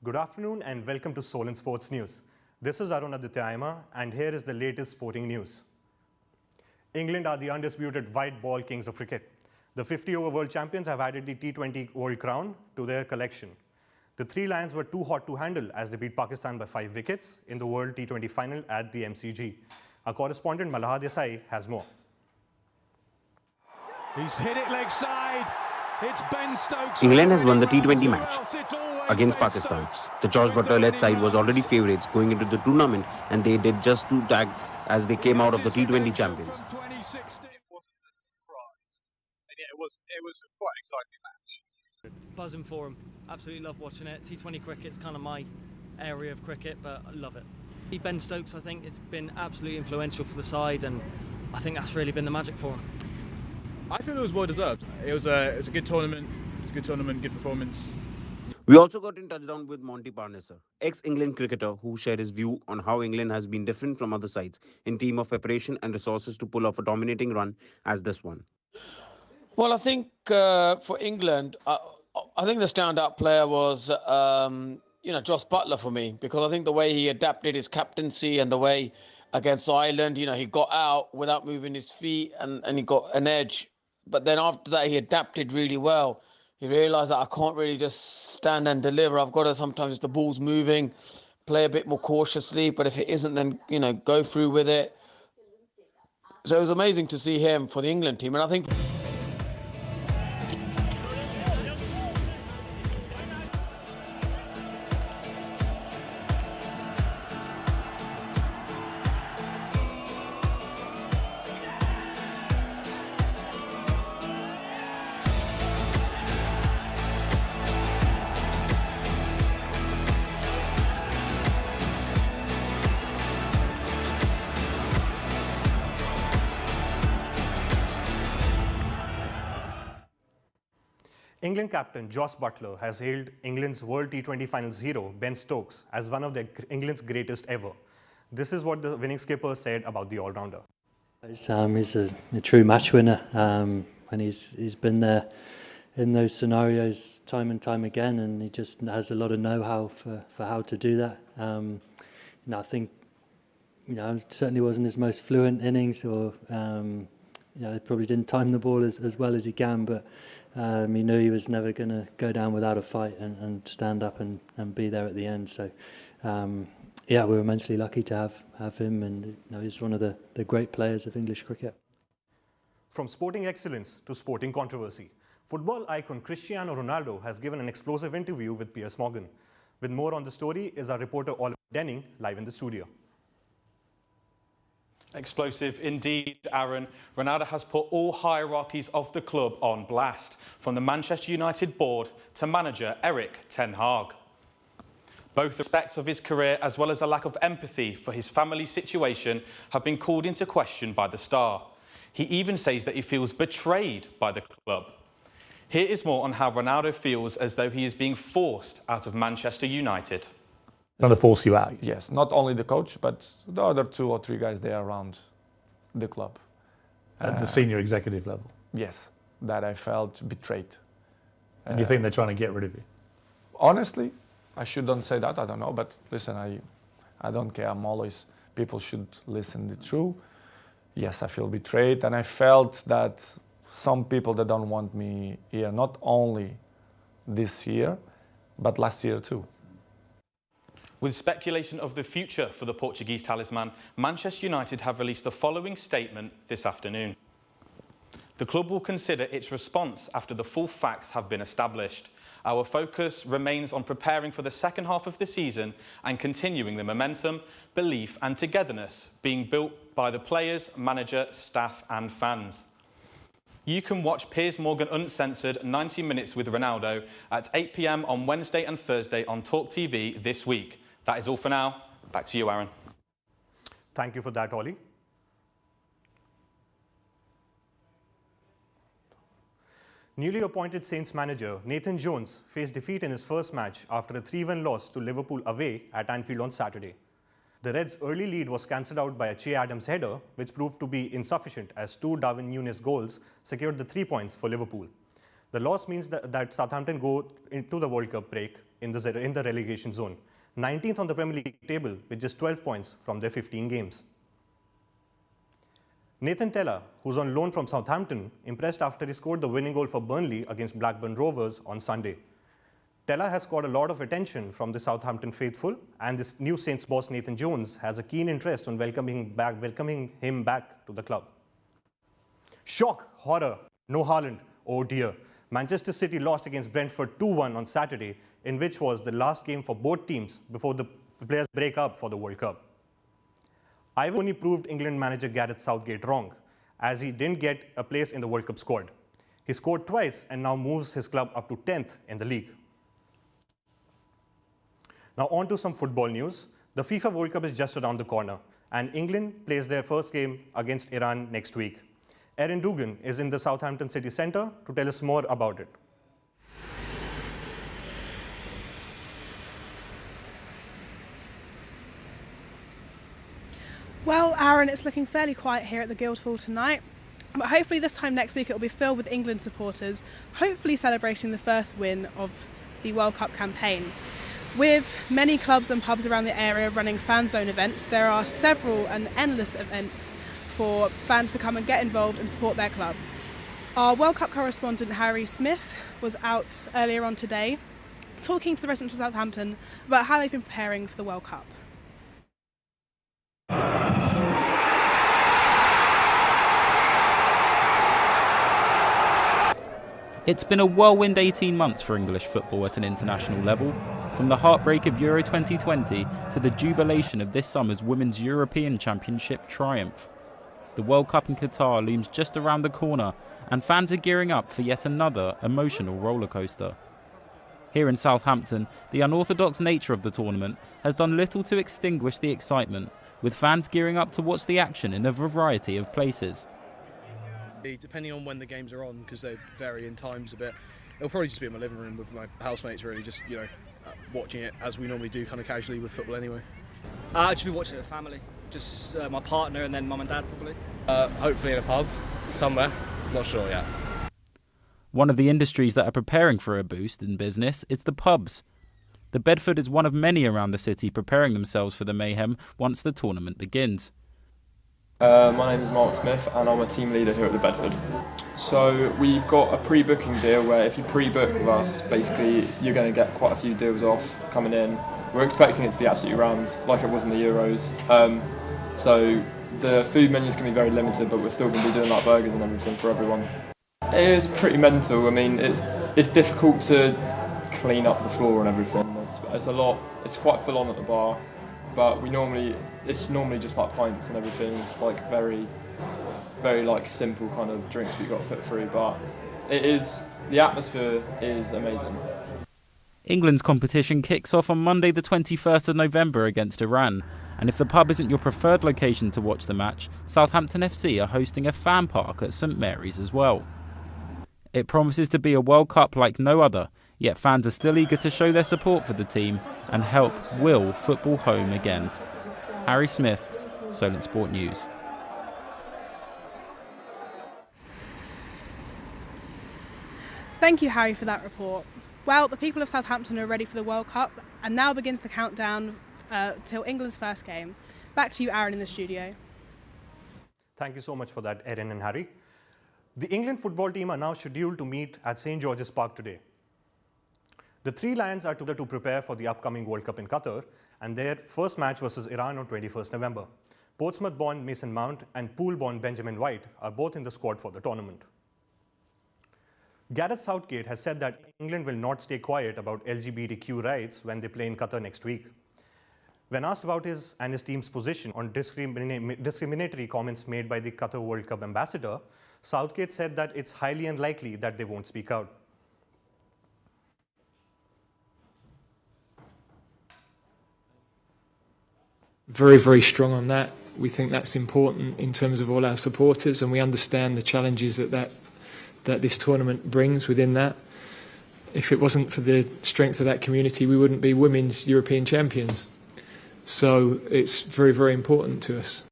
Good afternoon and welcome to Solent Sports News. This is Arun Aditya and here is the latest sporting news. England are the undisputed white ball kings of cricket. The 50-over world champions have added the T20 World Crown to their collection. The three Lions were too hot to handle as they beat Pakistan by 5 wickets in the World T20 final at the MCG. Our correspondent Malhar Desai has more. He's hit it leg side. It's Ben Stokes. England has won the T20 match against Pakistan. The Josh Butler-led side was already favourites going into the tournament, and they did just 2 tag as they came out of the T20 champions. It wasn't a surprise, and yet it was quite an exciting match. Buzzing for him. Absolutely love watching it. T20 cricket's kind of my area of cricket, but I love it. Ben Stokes, I think, it's been absolutely influential for the side, and I think that's really been the magic for him. I feel it was well deserved. It was a good tournament. It's a good tournament, good performance. We also got in touchdown with Monty Parnasser, ex-England cricketer, who shared his view on how England has been different from other sides in terms of preparation and resources to pull off a dominating run as this one. Well, I think for England, I think the standout player was, Josh Butler for me, because I think the way he adapted his captaincy and the way against Ireland, he got out without moving his feet and he got an edge. But then after that, he adapted really well. He realised that I can't really just stand and deliver. I've got to sometimes, if the ball's moving, play a bit more cautiously. But if it isn't, then, go through with it. So it was amazing to see him for the England team. And I think... England captain Josh Butler has hailed England's World T20 Finals hero Ben Stokes as one of England's greatest ever. This is what the winning skipper said about the all-rounder. He's a true match winner, and he's been there in those scenarios time and time again, and he just has a lot of know-how for how to do that. I think it certainly wasn't his most fluent innings, or he probably didn't time the ball as well as he can, but he knew he was never going to go down without a fight and stand up and be there at the end. So, we were immensely lucky to have him, and he's one of the great players of English cricket. From sporting excellence to sporting controversy, football icon Cristiano Ronaldo has given an explosive interview with Piers Morgan. With more on the story is our reporter Oliver Denning, live in the studio. Explosive indeed, Aaron. Ronaldo has put all hierarchies of the club on blast, from the Manchester United board to manager Erik ten Hag. Both aspects of his career, as well as a lack of empathy for his family situation, have been called into question by the star. He even says that he feels betrayed by the club. Here is more on how Ronaldo feels as though he is being forced out of Manchester United. Trying to force you out? Yes, not only the coach, but the other 2 or 3 guys there around the club. At the senior executive level? Yes, that I felt betrayed. And you think they're trying to get rid of you? Honestly, I shouldn't say that, I don't know, but listen, I don't care, people should listen the truth. Yes, I feel betrayed, and I felt that some people that don't want me here, not only this year, but last year too. With speculation of the future for the Portuguese talisman, Manchester United have released the following statement this afternoon. The club will consider its response after the full facts have been established. Our focus remains on preparing for the second half of the season and continuing the momentum, belief and togetherness being built by the players, manager, staff and fans. You can watch Piers Morgan Uncensored 90 Minutes with Ronaldo at 8 p.m. on Wednesday and Thursday on Talk TV this week. That is all for now. Back to you, Aaron. Thank you for that, Ollie. Newly appointed Saints manager Nathan Jones faced defeat in his first match after a 3-1 loss to Liverpool away at Anfield on Saturday. The Reds' early lead was cancelled out by a Che Adams header, which proved to be insufficient as 2 Darwin Núñez goals secured the 3 points for Liverpool. The loss means that Southampton go into the World Cup break in the relegation zone, 19th on the Premier League table with just 12 points from their 15 games. Nathan Tella, who's on loan from Southampton, impressed after he scored the winning goal for Burnley against Blackburn Rovers on Sunday. Tella has caught a lot of attention from the Southampton faithful, and this new Saints boss Nathan Jones has a keen interest in welcoming him back to the club. Shock, horror, no Haaland, oh dear. Manchester City lost against Brentford 2-1 on Saturday, in which was the last game for both teams before the players break up for the World Cup. Ivan Toney proved England manager Gareth Southgate wrong, as he didn't get a place in the World Cup squad. He scored twice and now moves his club up to 10th in the league. Now on to some football news. The FIFA World Cup is just around the corner, and England plays their first game against Iran next week. Erin Dugan is in the Southampton City Centre to tell us more about it. Well, Aaron, it's looking fairly quiet here at the Guildhall tonight, but hopefully this time next week it will be filled with England supporters, hopefully celebrating the first win of the World Cup campaign. With many clubs and pubs around the area running fan zone events, there are several and endless events for fans to come and get involved and support their club. Our World Cup correspondent Harry Smith was out earlier on today talking to the residents of Southampton about how they've been preparing for the World Cup. It's been a whirlwind 18 months for English football at an international level, from the heartbreak of Euro 2020 to the jubilation of this summer's Women's European Championship triumph. The World Cup in Qatar looms just around the corner, and fans are gearing up for yet another emotional rollercoaster. Here in Southampton, the unorthodox nature of the tournament has done little to extinguish the excitement, with fans gearing up to watch the action in a variety of places. Depending on when the games are on, because they vary in times a bit, it'll probably just be in my living room with my housemates, really, just, watching it as we normally do, kind of casually with football anyway. I'll just be watching it with family, just my partner and then mum and dad probably. Hopefully in a pub, somewhere, not sure yet. One of the industries that are preparing for a boost in business is the pubs. The Bedford is one of many around the city preparing themselves for the mayhem once the tournament begins. My name is Mark Smith and I'm a team leader here at the Bedford. So we've got a pre-booking deal where if you pre-book with us, basically you're going to get quite a few deals off coming in. We're expecting it to be absolutely rammed, like it was in the Euros. So the food menu's going to be very limited, but we're still going to be doing like burgers and everything for everyone. It is pretty mental. I mean, it's difficult to clean up the floor and everything. It's quite full on at the bar, but it's normally just like pints and everything. It's like very, very like simple kind of drinks we've got to put through, but the atmosphere is amazing. England's competition kicks off on Monday the 21st of November against Iran, and if the pub isn't your preferred location to watch the match, Southampton FC are hosting a fan park at St Mary's as well. It promises to be a World Cup like no other, yet fans are still eager to show their support for the team and help will football home again. Harry Smith, Solent Sport News. Thank you, Harry, for that report. Well, the people of Southampton are ready for the World Cup, and now begins the countdown till England's first game. Back to you, Aaron, in the studio. Thank you so much for that, Erin and Harry. The England football team are now scheduled to meet at St George's Park today. The Three Lions are together to prepare for the upcoming World Cup in Qatar, and their first match versus Iran on 21st November. Portsmouth-born Mason Mount and Poole-born Benjamin White are both in the squad for the tournament. Gareth Southgate has said that England will not stay quiet about LGBTQ rights when they play in Qatar next week. When asked about his and his team's position on discriminatory comments made by the Qatar World Cup ambassador, Southgate said that it's highly unlikely that they won't speak out. Very, very strong on that. We think that's important in terms of all our supporters, and we understand the challenges that this tournament brings within that. If it wasn't for the strength of that community, we wouldn't be women's European champions. So it's very, very important to us.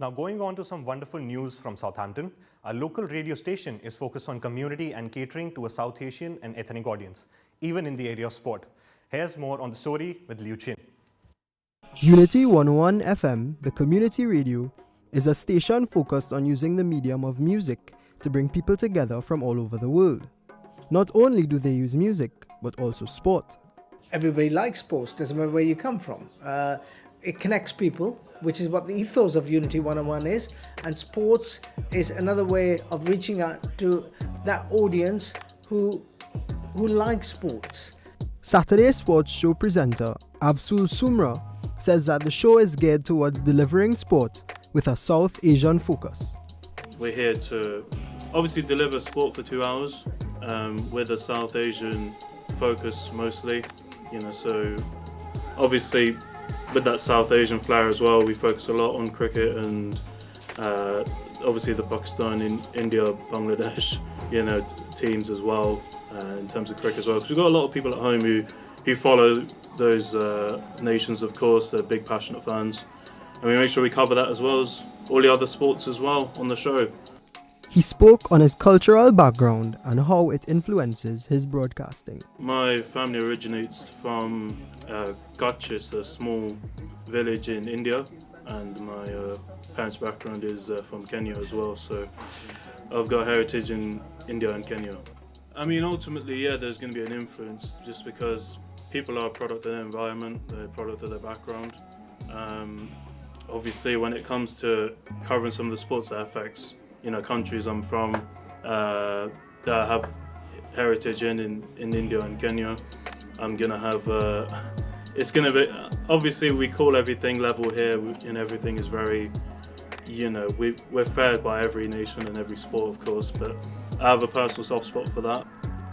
Now going on to some wonderful news from Southampton, a local radio station is focused on community and catering to a South Asian and ethnic audience, even in the area of sport. Here's more on the story with Liu Chin. Unity 101 FM, the community radio, is a station focused on using the medium of music to bring people together from all over the world. Not only do they use music, but also sport. Everybody likes sports, doesn't matter where you come from. It connects people, which is what the ethos of Unity 101 is, and sports is another way of reaching out to that audience who likes sports. Saturday Sports Show presenter Avsul Sumra says that the show is geared towards delivering sport with a South Asian focus. We're here to obviously deliver sport for 2 hours with a South Asian focus mostly, so obviously with that South Asian flair as well, we focus a lot on cricket and obviously the Pakistan, India, Bangladesh, teams as well in terms of cricket as well. Because we've got a lot of people at home who follow those nations, of course. They're big, passionate fans. And we make sure we cover that as well as all the other sports as well on the show. He spoke on his cultural background and how it influences his broadcasting. My family originates from Kutch, a small village in India, and my parents' background is from Kenya as well, so I've got heritage in India and Kenya. I mean, ultimately, yeah, there's going to be an influence just because people are a product of their environment, they're a product of their background. Obviously, when it comes to covering some of the sports that affects countries I'm from that I have heritage in India and Kenya, I'm gonna have it's gonna be, obviously we call everything level here and everything is very, we're fair by every nation and every sport, of course, but I have a personal soft spot for that.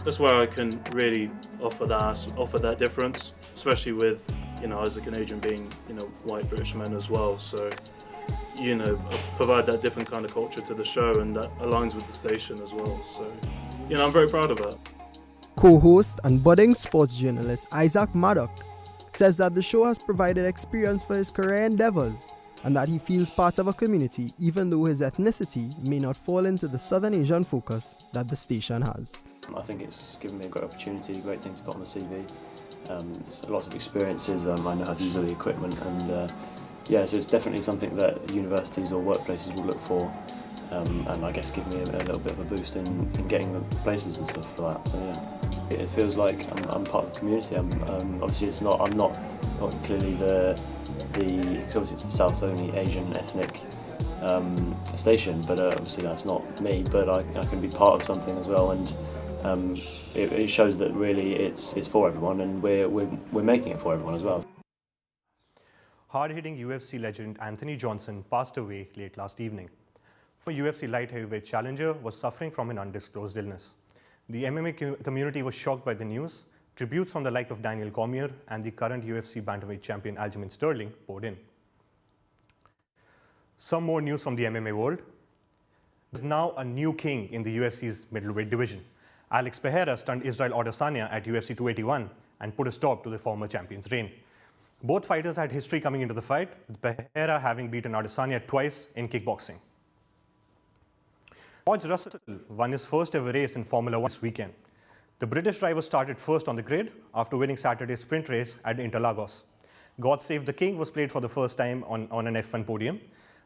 That's where I can really offer that difference, especially with as a Canadian being white British men as well, so provide that different kind of culture to the show, and that aligns with the station as well. So, I'm very proud of that. Co-host and budding sports journalist Isaac Maddock says that the show has provided experience for his career endeavors and that he feels part of a community even though his ethnicity may not fall into the Southern Asian focus that the station has. I think it's given me a great opportunity, a great thing to put on the CV. Lots of experiences, I know how to use all the equipment, and so it's definitely something that universities or workplaces will look for, and I guess give me a little bit of a boost in getting the places and stuff for that. So yeah, it feels like I'm part of the community. Obviously I'm not clearly because obviously it's the South only Asian ethnic station, but obviously that's not me. But I can be part of something as well, and it shows that really it's for everyone, and we're making it for everyone as well. Hard-hitting UFC legend Anthony Johnson passed away late last evening. The UFC light heavyweight challenger was suffering from an undisclosed illness. The MMA community was shocked by the news. Tributes from the like of Daniel Cormier and the current UFC bantamweight champion Aljamain Sterling poured in. Some more news from the MMA world. There is now a new king in the UFC's middleweight division. Alex Pereira stunned Israel Adesanya at UFC 281 and put a stop to the former champion's reign. Both fighters had history coming into the fight, with Pereira having beaten Adesanya twice in kickboxing. George Russell won his first ever race in Formula 1 this weekend. The British driver started first on the grid after winning Saturday's sprint race at Interlagos. God Save the King was played for the first time on an F1 podium.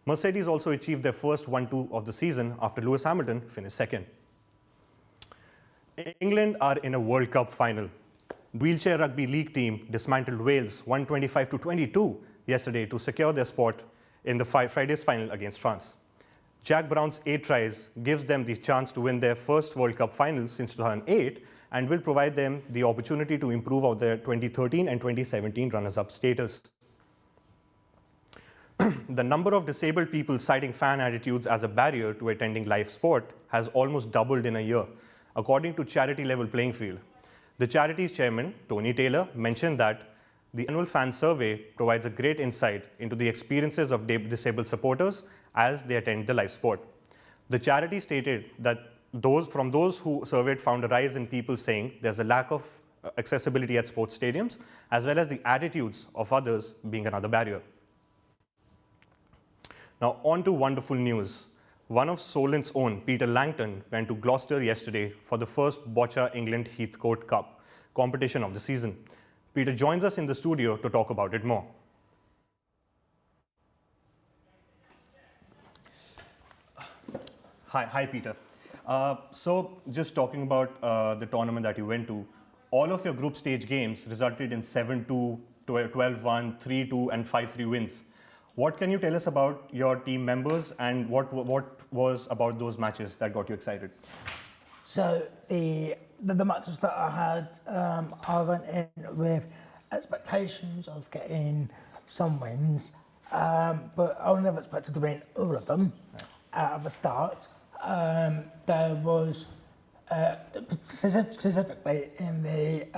Mercedes also achieved their first 1-2 of the season after Lewis Hamilton finished second. England are in a World Cup final. The wheelchair rugby league team dismantled Wales 125-22 yesterday to secure their spot in the Friday's final against France. Jack Brown's 8 tries gives them the chance to win their first World Cup final since 2008 and will provide them the opportunity to improve on their 2013 and 2017 runners-up status. The number of disabled people citing fan attitudes as a barrier to attending live sport has almost doubled in a year, according to Charity Level Playing Field. The charity's chairman, Tony Taylor, mentioned that the annual fan survey provides a great insight into the experiences of disabled supporters as they attend the live sport. The charity stated that those who surveyed found a rise in people saying there's a lack of accessibility at sports stadiums, as well as the attitudes of others being another barrier. Now on to wonderful news. One of Solent's own, Peter Langton, went to Gloucester yesterday for the first Boccia England Heathcote Cup competition of the season. Peter joins us in the studio to talk about it more. Hi Peter. So just talking about the tournament that you went to, all of your group stage games resulted in 7-2, 12-1, 3-2 and 5-3 wins. What can you tell us about your team members and what was about those matches that got you excited? So the matches that I had, I went in with expectations of getting some wins, but I never expected to win all of them at the start. There was specifically in the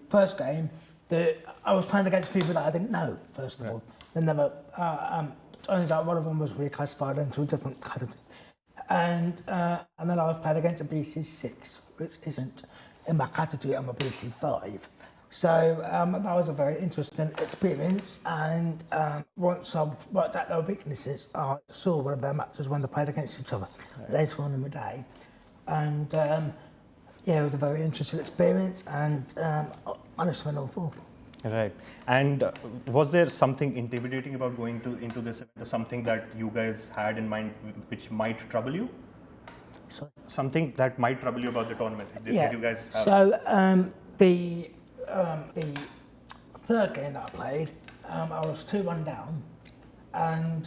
first game that I was playing against people that I didn't know. First of all, they never. Turns out one of them was reclassified into a different category, and then I was playing against a BC6, which isn't in my category. I'm a BC5. So that was a very interesting experience, and once I worked out their weaknesses, I saw one of their matches when they played against each other later on in the day, and yeah, it was a very interesting experience, and honestly, went all four. Right. And was there something intimidating about going into this event, or something that you guys had in mind which might trouble you? Sorry? Something that might trouble you about the tournament? Did you guys have? So the third game that I played, I was 2-1 down, and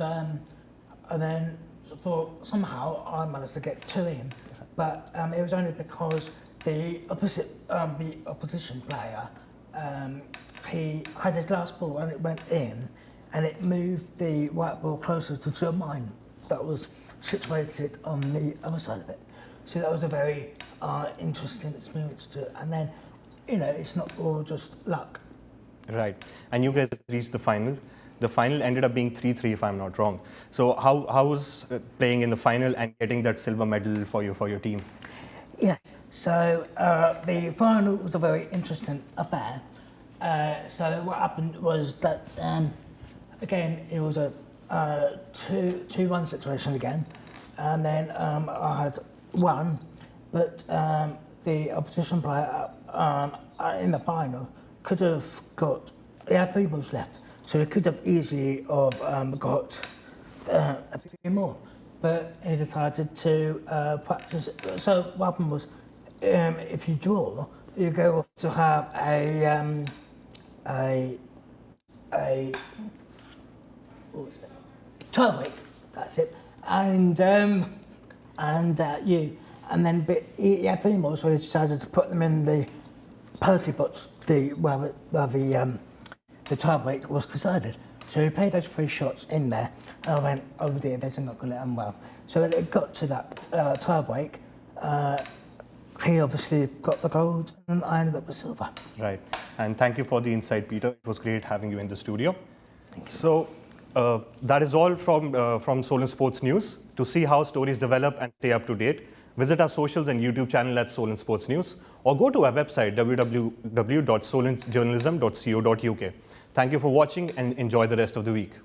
then somehow I managed to get 2 in, but it was only because the opposition player, he had his last ball and it went in, and it moved the white ball closer to mine that was situated on the other side of it. So that was a very interesting experience too. And then, you know, it's not all just luck. Right. And you guys reached the final. The final ended up being 3-3, if I'm not wrong. So how was playing in the final and getting that silver medal for your team? Yes. So the final was a very interesting affair. So what happened was that again it was a 2-1 situation again, and then I had 1, but the opposition player in the final could have got, he had 3 balls left, so he could have easily got a few more, but he decided to practice. So what happened was, if you draw, you go off to have a what was it? Tie-break, that's it, and then he had 3 more, so he decided to put them in the penalty box, where the tie-break was decided. So he played those 3 shots in there, and I went, oh dear, they're not going to let him well. So when it got to that tie-break, he obviously got the gold, and I ended up with silver. Right. And thank you for the insight, Peter. It was great having you in the studio. Thank you. So that is all from Solent Sports News. To see how stories develop and stay up to date, visit our socials and YouTube channel at Solent Sports News, or go to our website www.solentjournalism.co.uk. Thank you for watching and enjoy the rest of the week.